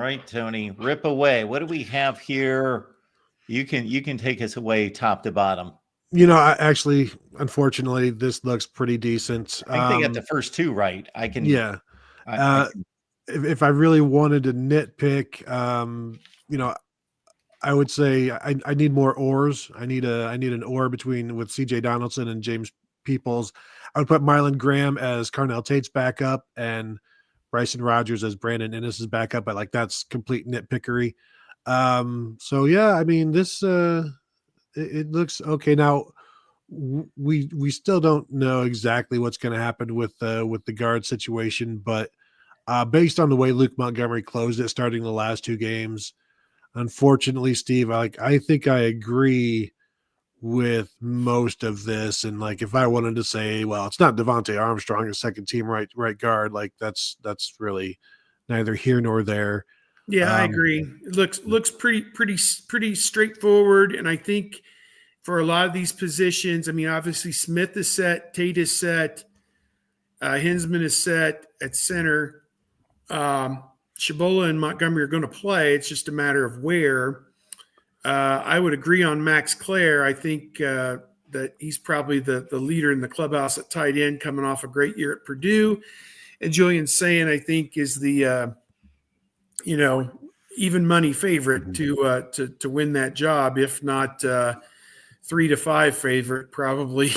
All right, Tony, rip away. What do we have here? You can take us away top to bottom. Unfortunately, this looks pretty decent. I think they got the first two right. I can. Yeah. I Uh, can. if I really wanted to nitpick, you know, I would say I need more oars. I need an oar between with CJ Donaldson and James Peoples. I would put Marlon Graham as Carnell Tate's backup and Bryson Rogers as Brandon Ennis's backup, but like that's complete nitpickery. So yeah, I mean this it looks okay. Now we still don't know exactly what's going to happen with the guard situation, but based on the way Luke Montgomery closed it, starting the last two games, unfortunately, Steve, I think I agree with most of this. And like, if I wanted to say, well, it's not Devontae Armstrong, a second team right guard, like that's really neither here nor there. Yeah, I agree. It looks pretty straightforward, and I think for a lot of these positions, I mean, obviously Smith is set, Tate is set, Hinsman is set at center. Shabola and Montgomery are going to play. It's just a matter of where. I would agree on Max Clare. I think that he's probably the leader in the clubhouse at tight end, coming off a great year at Purdue. And Julian Sayin, I think, is the even money favorite to win that job, if not 3 to 5 favorite, probably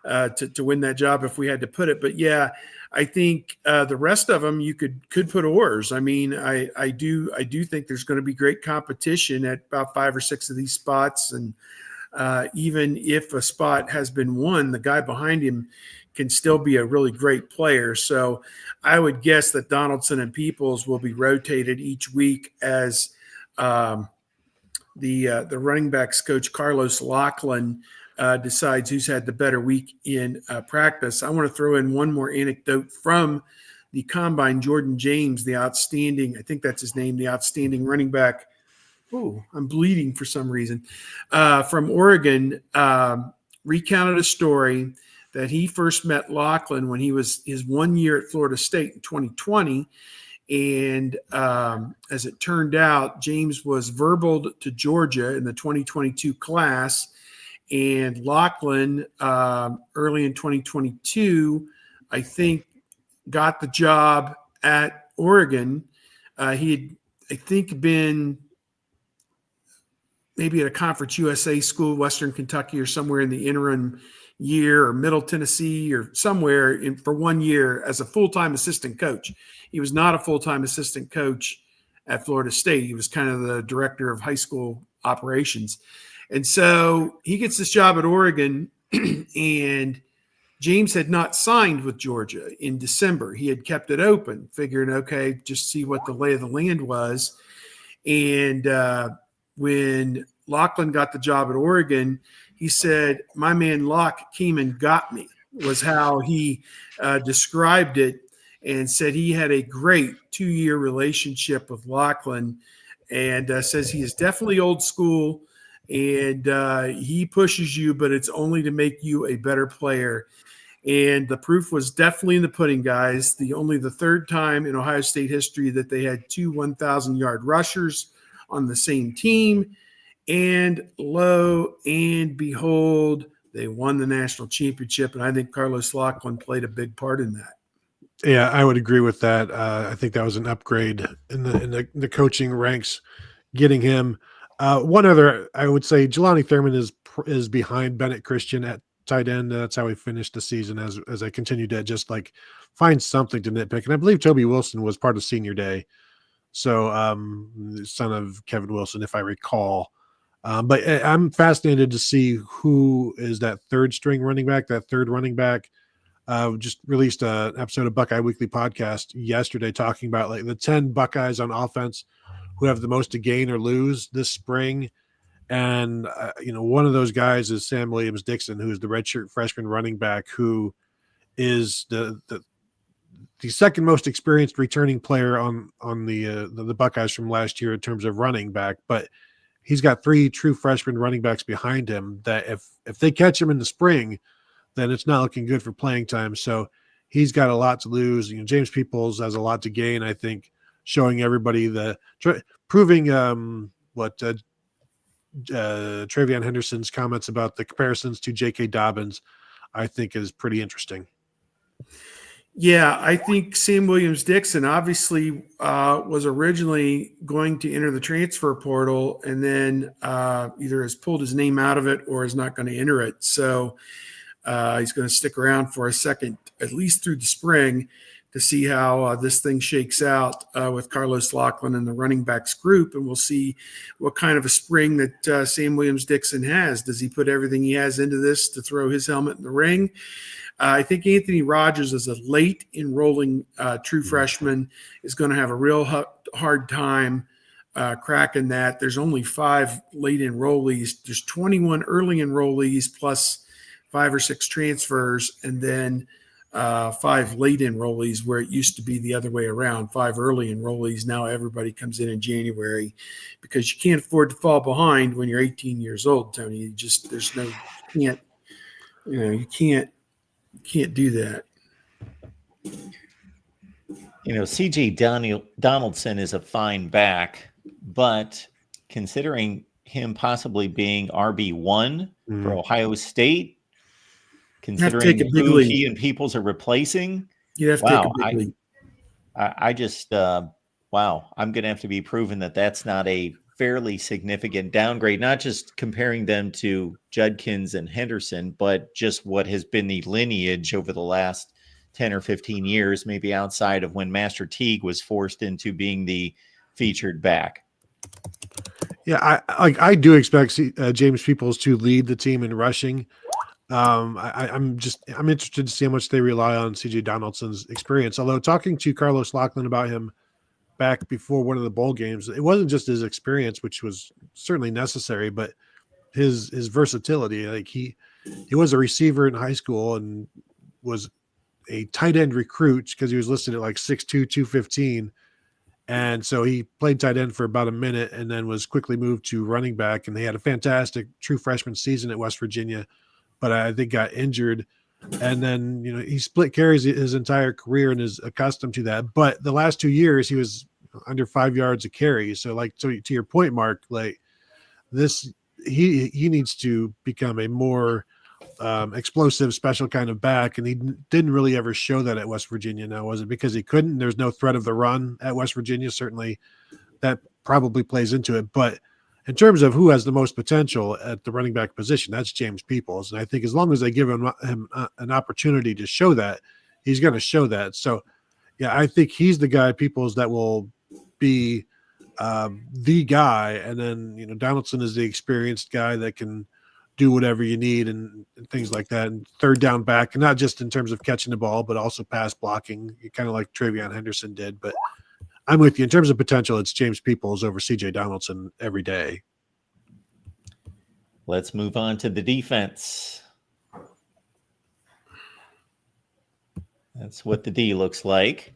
to win that job if we had to put it. But yeah, I think the rest of them you could put oars. I mean, I do think there's going to be great competition at about 5 or 6 of these spots, and even if a spot has been won, the guy behind him can still be a really great player. So I would guess that Donaldson and Peoples will be rotated each week as the running backs coach Carlos Lachlan decides who's had the better week in practice. I want to throw in one more anecdote from the combine. Jordan James, the outstanding, I think that's his name, the outstanding running back. Oh, I'm bleeding for some reason. From Oregon, recounted a story that he first met Lachlan when he was his 1 year at Florida State in 2020. And as it turned out, James was verbaled to Georgia in the 2022 class. And Lachlan, early in 2022, I think, got the job at Oregon. He had, I think, been maybe at a Conference USA school, Western Kentucky or somewhere in the interim year, or Middle Tennessee or somewhere for 1 year as a full-time assistant coach. He was not a full-time assistant coach at Florida State. He was kind of the director of high school operations. And so he gets this job at Oregon, and James had not signed with Georgia in December. He had kept it open, figuring, okay, just see what the lay of the land was. And when Lachlan got the job at Oregon, he said, "My man Locke came and got me," was how he described it, and said he had a great 2-year relationship with Lachlan, and says he is definitely old school, and he pushes you, but it's only to make you a better player. And the proof was definitely in the pudding, guys. Only the third time in Ohio State history that they had 2 1,000-yard rushers on the same team. And lo and behold, they won the national championship. And I think Carlos Lachlan played a big part in that. Yeah, I would agree with that. I think that was an upgrade in the coaching ranks, getting him. One other, I would say, Jelani Thurman is behind Bennett Christian at tight end. That's how he finished the season. As I continue to just like find something to nitpick, and I believe Toby Wilson was part of senior day, so son of Kevin Wilson, if I recall. But I'm fascinated to see who is that third running back. Just released an episode of Buckeye Weekly podcast yesterday talking about like the 10 Buckeyes on offense who have the most to gain or lose this spring. And, one of those guys is Sam Williams-Dixon, who is the redshirt freshman running back, who is the second most experienced returning player on the Buckeyes from last year in terms of running back. But he's got 3 true freshman running backs behind him that if they catch him in the spring, then it's not looking good for playing time. So he's got a lot to lose. James Peoples has a lot to gain, I think, showing everybody proving what Travion Henderson's comments about the comparisons to J.K. Dobbins, I think is pretty interesting. Yeah, I think Sam Williams-Dixon obviously was originally going to enter the transfer portal and then either has pulled his name out of it or is not going to enter it. So he's going to stick around for a second, at least through the spring, to see how this thing shakes out with Carlos Lachlan and the running backs group. And we'll see what kind of a spring that Sam Williams-Dixon has. Does he put everything he has into this to throw his helmet in the ring? I think Anthony Rogers, as a late enrolling true freshman, is going to have a real hard time cracking that. There's only 5 late enrollees. There's 21 early enrollees plus 5 or 6 transfers, and then 5 late enrollees, where it used to be the other way around. 5 early enrollees. Now everybody comes in January, because you can't afford to fall behind when you're 18 years old, Tony. You can't do that. C.J. Donaldson is a fine back, but considering him possibly being RB1 for Ohio State, considering who he and Peoples are replacing, you have to take a big leap. I just, I'm going to have to be proven that that's not a fairly significant downgrade, not just comparing them to Judkins and Henderson, but just what has been the lineage over the last 10 or 15 years, maybe outside of when Master Teague was forced into being the featured back. Yeah, I do expect James Peoples to lead the team in rushing. I'm interested to see how much they rely on CJ Donaldson's experience. Although talking to Carlos Lachlan about him back before one of the bowl games, it wasn't just his experience, which was certainly necessary, but his versatility. Like he was a receiver in high school and was a tight end recruit because he was listed at like 6'2", 215. And so he played tight end for about a minute and then was quickly moved to running back. And they had a fantastic true freshman season at West Virginia, but I think got injured. And then, he split carries his entire career and is accustomed to that. But the last 2 years, he was under 5 yards a carry. So to your point, Mark, like this, he needs to become a more explosive, special kind of back. And he didn't really ever show that at West Virginia. Now, was it because he couldn't? There's no threat of the run at West Virginia. Certainly that probably plays into it. But in terms of who has the most potential at the running back position, that's James Peoples. And I think as long as they give him an opportunity to show that, he's going to show that. So, yeah, I think he's the guy, Peoples, that will be the guy. And then, Donaldson is the experienced guy that can do whatever you need and things like that. And third down back, and not just in terms of catching the ball, but also pass blocking, kind of like Travion Henderson did. But I'm with you. In terms of potential, it's James Peoples over CJ Donaldson every day. Let's move on to the defense. That's what the D looks like.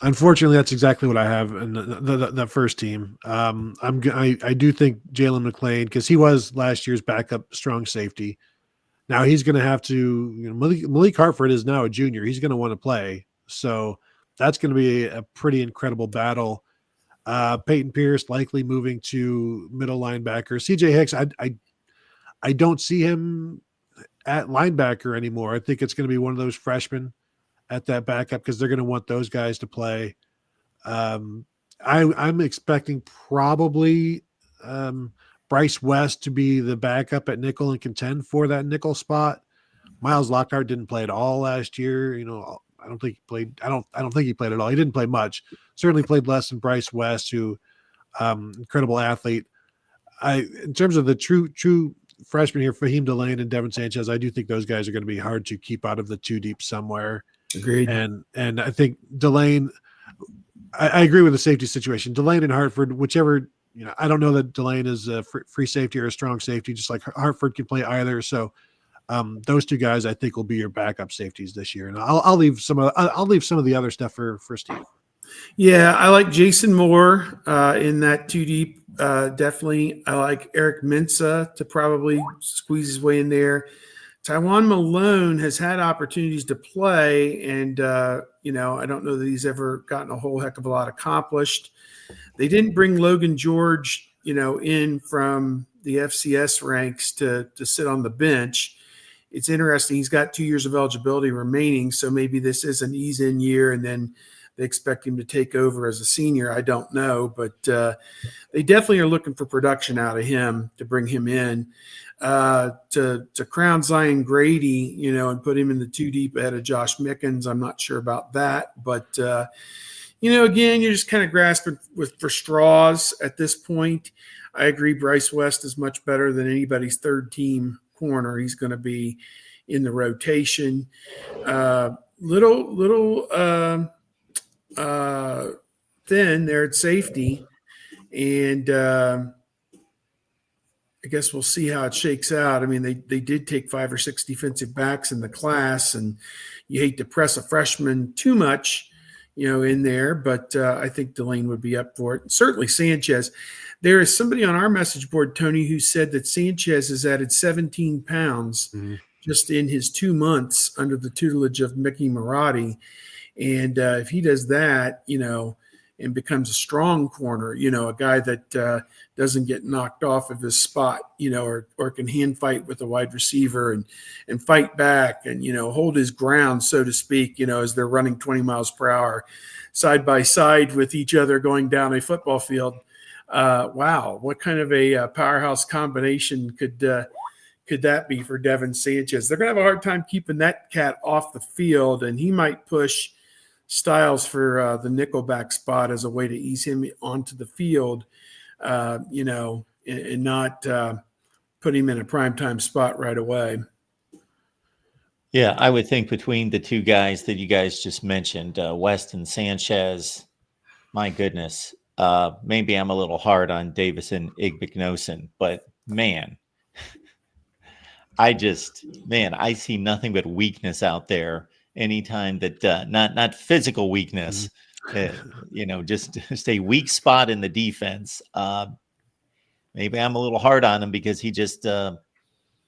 Unfortunately, that's exactly what I have in the first team. I do think Jalen McLean, because he was last year's backup strong safety. Now he's going to have to, Malik Hartford is now a junior. He's going to want to play. So that's going to be a pretty incredible battle. Peyton Pierce likely moving to middle linebacker. CJ Hicks, I don't see him at linebacker anymore. I think it's going to be one of those freshmen at that backup because they're going to want those guys to play. I'm expecting probably Bryce West to be the backup at nickel and contend for that nickel spot. Miles Lockhart didn't play at all last year. I don't think he played. I don't think he played at all. He didn't play much. Certainly played less than Bryce West, who incredible athlete. In terms of the true freshmen here, Fahim Delane and Devin Sanchez, I do think those guys are going to be hard to keep out of the 2 deep somewhere. Agreed. And I think Delane, I agree with the safety situation. Delane and Hartford, whichever, I don't know that Delane is a free safety or a strong safety, just like Hartford can play either. So those 2 guys, I think, will be your backup safeties this year. And I'll leave some of the other stuff for Steve. Yeah, I like Jason Moore in that 2 deep. Definitely. I like Eric Mensah to probably squeeze his way in there. Taiwan Malone has had opportunities to play, and I don't know that he's ever gotten a whole heck of a lot accomplished. They didn't bring Logan George, in from the FCS ranks to sit on the bench. It's interesting. He's got 2 years of eligibility remaining, so maybe this is an ease-in year, and then they expect him to take over as a senior. I don't know, but they definitely are looking for production out of him to bring him in. To crown Zion Grady, and put him in the 2 deep ahead of Josh Mickens, I'm not sure about that, but again, you're just kind of grasping for straws at this point. I agree. Bryce West is much better than anybody's third team corner. He's going to be in the rotation. Little thin there at safety, and I guess we'll see how it shakes out. I mean, they did take 5 or 6 defensive backs in the class, and you hate to press a freshman too much, in there, but I think Delane would be up for it. And certainly Sanchez. There is somebody on our message board, Tony, who said that Sanchez has added 17 pounds just in his 2 months under the tutelage of Mickey Marotti. And if he does that, and becomes a strong corner, a guy that doesn't get knocked off of his spot, or can hand fight with a wide receiver and fight back and, hold his ground, so to speak, as they're running 20 miles per hour side by side with each other going down a football field. Wow, what kind of a powerhouse combination could that be for Devin Sanchez? They're going to have a hard time keeping that cat off the field, and he might push Styles for the nickelback spot as a way to ease him onto the field, and not put him in a primetime spot right away. Yeah, I would think between the 2 guys that you guys just mentioned, West and Sanchez, my goodness, maybe I'm a little hard on Davison Igbignosin, but man, I see nothing but weakness out there. Anytime that not physical weakness, just a weak spot in the defense. Maybe I'm a little hard on him because he just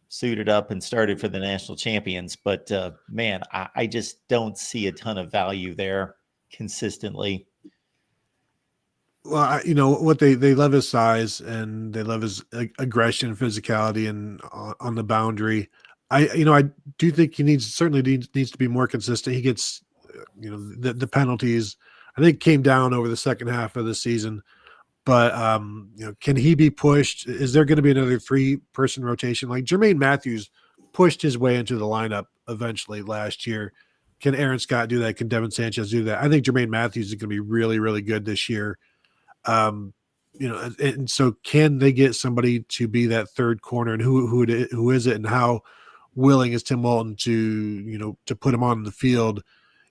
suited up and started for the national champions. But man, I just don't see a ton of value there consistently. Well, what they love his size, and they love his aggression, physicality, and on the boundary. I do think he needs to be more consistent. He gets, the penalties, I think, came down over the second half of the season, but can he be pushed? Is there going to be another 3-person rotation? Like Jermaine Matthews pushed his way into the lineup eventually last year. Can Aaron Scott do that? Can Devin Sanchez do that? I think Jermaine Matthews is going to be really, really good this year. And so can they get somebody to be that third corner, and who is it, and how willing is Tim Walton to put him on the field?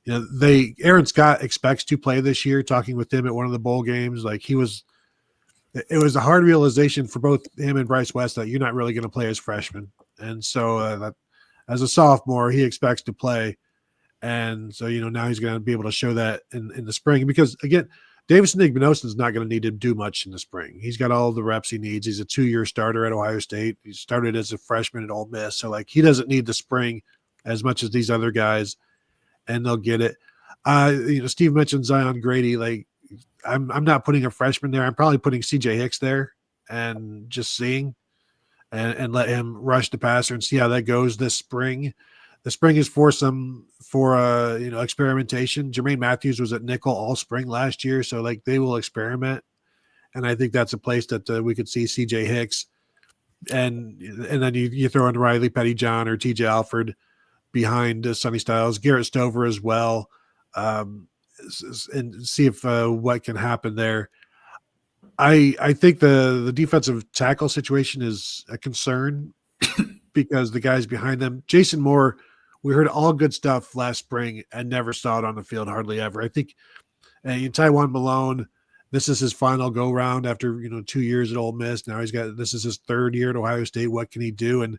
Aaron Scott expects to play this year. Talking with him at one of the bowl games, it was a hard realization for both him and Bryce West that you're not really going to play as freshman, and so that as a sophomore he expects to play, and so now he's going to be able to show that in the spring, because again, Davison Igbinosin is not going to need to do much in the spring. He's got all the reps he needs. He's a 2-year starter at Ohio State. He started as a freshman at Ole Miss. So, he doesn't need the spring as much as these other guys, and they'll get it. Steve mentioned Zion Grady. I'm not putting a freshman there. I'm probably putting CJ Hicks there and just seeing and let him rush the passer and see how that goes this spring. The spring is for experimentation. Jermaine Matthews was at nickel all spring last year, so they will experiment, and I think that's a place that we could see CJ Hicks, and then you throw in Riley Pettyjohn or TJ Alford behind Sonny Styles, Garrett Stover as well, and see if what can happen there. I think the defensive tackle situation is a concern because the guys behind them, Jason Moore, we heard all good stuff last spring and never saw it on the field hardly ever. I think Taiwan Malone, this is his final go round after 2 years at Ole Miss. Now this is his 3rd year at Ohio State. What can he do? And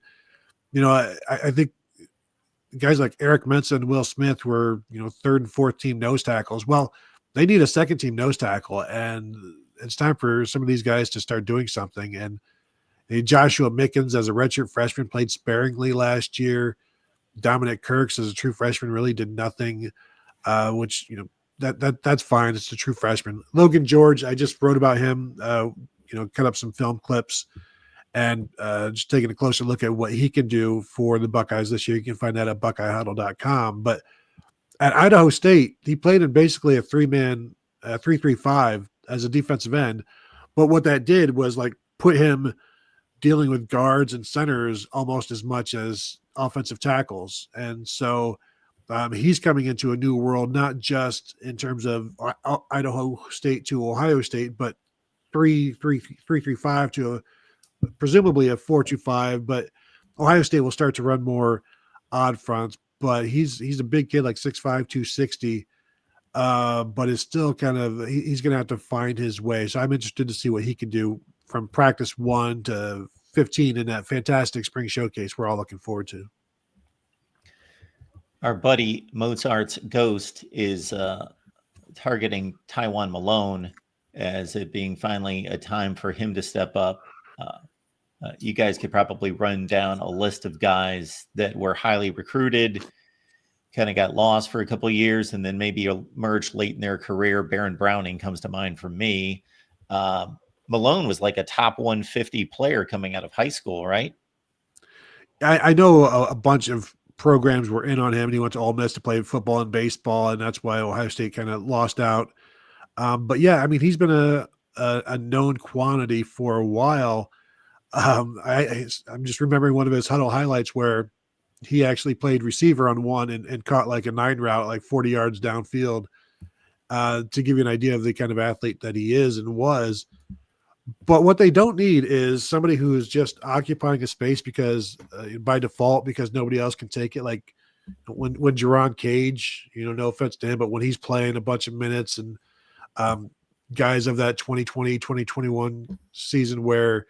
I think guys like Eric Mensah and Will Smith were 3rd and 4th team nose tackles. Well, they need a 2nd team nose tackle, and it's time for some of these guys to start doing something. And Joshua Mickens as a redshirt freshman played sparingly last year. Dominic Kirks as a true freshman really did nothing, which, that's fine. It's a true freshman. Logan George, I just wrote about him, cut up some film clips and just taking a closer look at what he can do for the Buckeyes this year. You can find that at BuckeyeHuddle.com. But at Idaho State, he played in basically a 3-man 3-3-5 as a defensive end. But what that did was like put him dealing with guards and centers almost as much as offensive tackles. And so he's coming into a new world, not just in terms of Idaho State to Ohio State, but 3-3-5 to presumably a 4-2-5. But Ohio State will start to run more odd fronts. But he's a big kid, like 6'5", 260, but is still kind of he's going to have to find his way. So I'm interested to see what he can do from practice 1 to 15 in that fantastic spring showcase we're all looking forward to. Our buddy Mozart's Ghost is targeting Taiwan Malone as it being finally a time for him to step up. You guys could probably run down a list of guys that were highly recruited, kind of got lost for a couple of years, and then maybe emerged late in their career. Baron Browning comes to mind for me. Malone was like a top 150 player coming out of high school, right? I know a bunch of programs were in on him, and he went to Ole Miss to play football and baseball, and that's why Ohio State kind of lost out. But yeah, I mean, he's been a known quantity for a while. I'm just remembering one of his huddle highlights where he actually played receiver on one and caught like a 9 route, like 40 yards downfield, to give you an idea of the kind of athlete that he is and was. But what they don't need is somebody who is just occupying a space because by default, because nobody else can take it. Like when Jerron Cage, no offense to him, but when he's playing a bunch of minutes and guys of that 2020, 2021 season where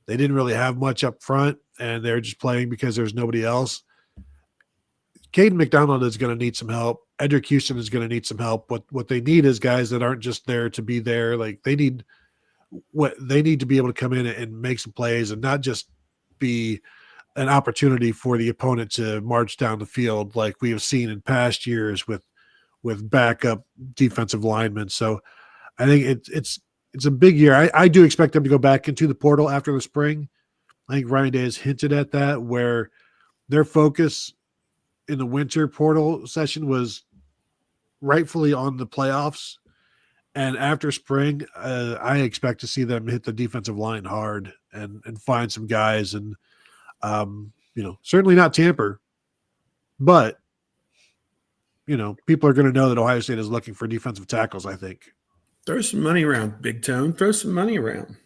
they didn't really have much up front and they're just playing because there's nobody else. Caden McDonald is going to need some help. Edric Houston is going to need some help. What they need is guys that aren't just there to be there. Like they need to be able to come in and make some plays and not just be an opportunity for the opponent to march down the field like we have seen in past years with backup defensive linemen. So I think it's a big year. I do expect them to go back into the portal after the spring. I think Ryan Day has hinted at that, where their focus in the winter portal session was rightfully on the playoffs. And after spring, I expect to see them hit the defensive line hard and find some guys and, certainly not tamper, but, people are going to know that Ohio State is looking for defensive tackles, I think. Throw some money around, Big Tone. Throw some money around.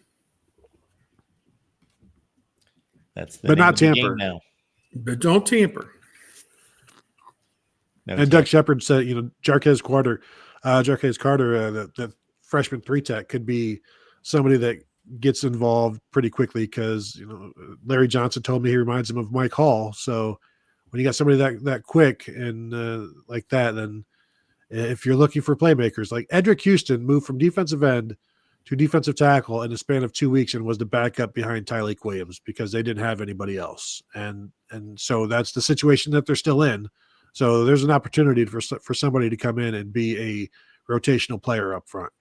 That's the but name not of the game tamper now. But don't tamper. No and Doug Shepard said, Jarquez Carter, the freshman 3-tech could be somebody that gets involved pretty quickly because, Larry Johnson told me he reminds him of Mike Hall. So when you got somebody that quick and like that, then if you're looking for playmakers, like Edric Houston moved from defensive end to defensive tackle in a span of 2 weeks and was the backup behind Tyleik Williams because they didn't have anybody else. And so that's the situation that they're still in. So there's an opportunity for somebody to come in and be a rotational player up front.